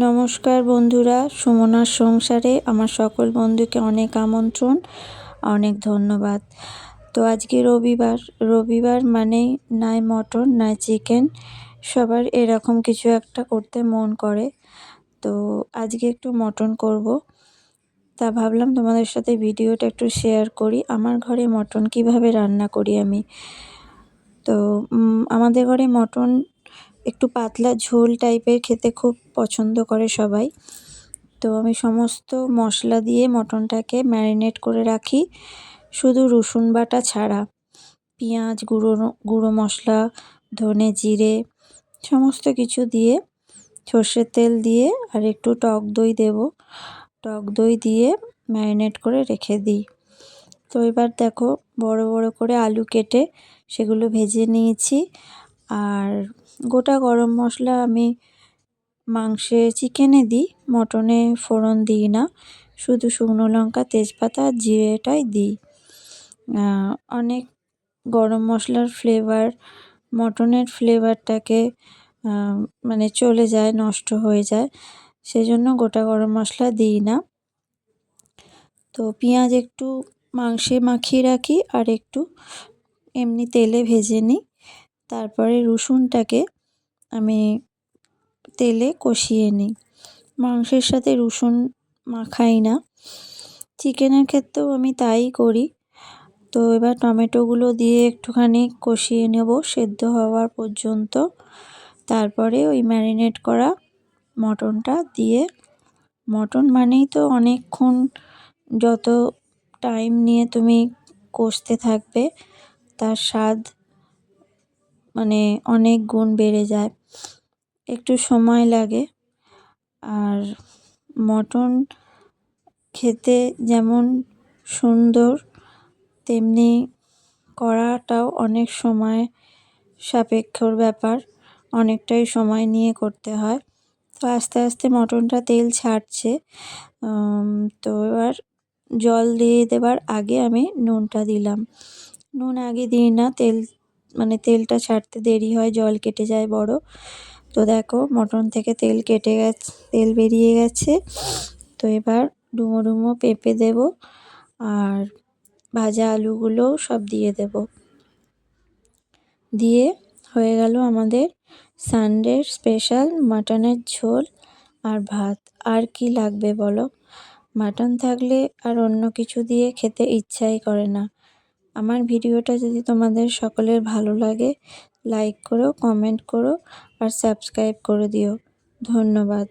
নমস্কার বন্ধুরা, সুমনার সংসারে আমার সকল বন্ধুকে অনেক আমন্ত্রণ, অনেক ধন্যবাদ। তো আজকে রবিবার মানেই নাই মটন নাই চিকেন, সবার এরকম কিছু একটা করতে মন করে। তো আজকে একটু মটন করব, তা ভাবলাম তোমাদের সাথে ভিডিওটা একটু শেয়ার করি। আমার ঘরে মটন কিভাবে রান্না করি আমি। তো আমাদের ঘরে মটন একটু পাতলা ঝোল টাইপের খেতে খুব পছন্দ করে সবাই। তো আমি সমস্ত মশলা দিয়ে মটনটাকে ম্যারিনেট করে রাখি, শুধু রসুন বাটা ছাড়া। পেঁয়াজ, গুঁড়ো মশলা, ধনে জিরে সমস্ত কিছু দিয়ে, সর্ষের তেল দিয়ে আর একটু টক দই দেব। টক দই দিয়ে ম্যারিনেট করে রেখে দিই। তো এবার দেখো, বড় বড় করে আলু কেটে সেগুলো ভেজে নিয়েছি। আর গোটা গরম মশলা আমি চিকেনে দিই, মটনে ফোড়ন দিই না, শুধু শুকনো লঙ্কা, তেজপাতা আর জিরেটাই দিই। অনেক গরম মশলার ফ্লেভার মটনের ফ্লেভারটাকে চলে যায়, নষ্ট হয়ে যায়, সেজন্য গোটা গরম মশলা দিই না। তো পেঁয়াজ একটু মাংসে মাখিয়ে রাখি আর একটু এমনি তেলে ভেজে নিই। তারপরে রসুনটাকে আমি তেলে কষিয়ে নিই। মাংসের সাথে রসুন মাখাই না, চিকেনের ক্ষেত্রেও আমি তাই করি। তো এবার টমেটোগুলো দিয়ে একটুখানি কষিয়ে নেব সেদ্ধ হওয়ার পর্যন্ত। তারপরে ওই ম্যারিনেট করা মটনটা দিয়ে, মটন মানেই তো অনেকক্ষণ, যত টাইম নিয়ে তুমি কষতে থাকবে তার স্বাদ অনেক গুণ বেড়ে যায়, একটু সময় লাগে। আর মটন খেতে যেমন সুন্দর, তেমনি করাটাও অনেক সময় সাপেক্ষর ব্যাপার, অনেকটাই সময় নিয়ে করতে হয়। তো আস্তে আস্তে মটনটা তেল ছাড়ছে। তো এবার জল দিয়ে দেবার আগে আমি নুনটা দিলাম। নুন আগে দিই না, তেলটা ছাড়তে দেরি হয়, জল কেটে যায় বড়। তো দেখো, মটন থেকে তেল বেরিয়ে গেছে। তো এবার ডুমো ডুমো পেঁপে দেব আর ভাজা আলুগুলো সব দিয়ে দেব। দিয়ে হয়ে গেল আমাদের সানডের স্পেশাল মাটনের ঝোল আর ভাত। আর কি লাগবে বলো? মাটন থাকলে আর অন্য কিছু দিয়ে খেতে ইচ্ছাই করে না। আমার ভিডিওটা যদি তোমাদের সকলের ভালো লাগে, লাইক করো, কমেন্ট করো আর সাবস্ক্রাইব করে দিও। ধন্যবাদ।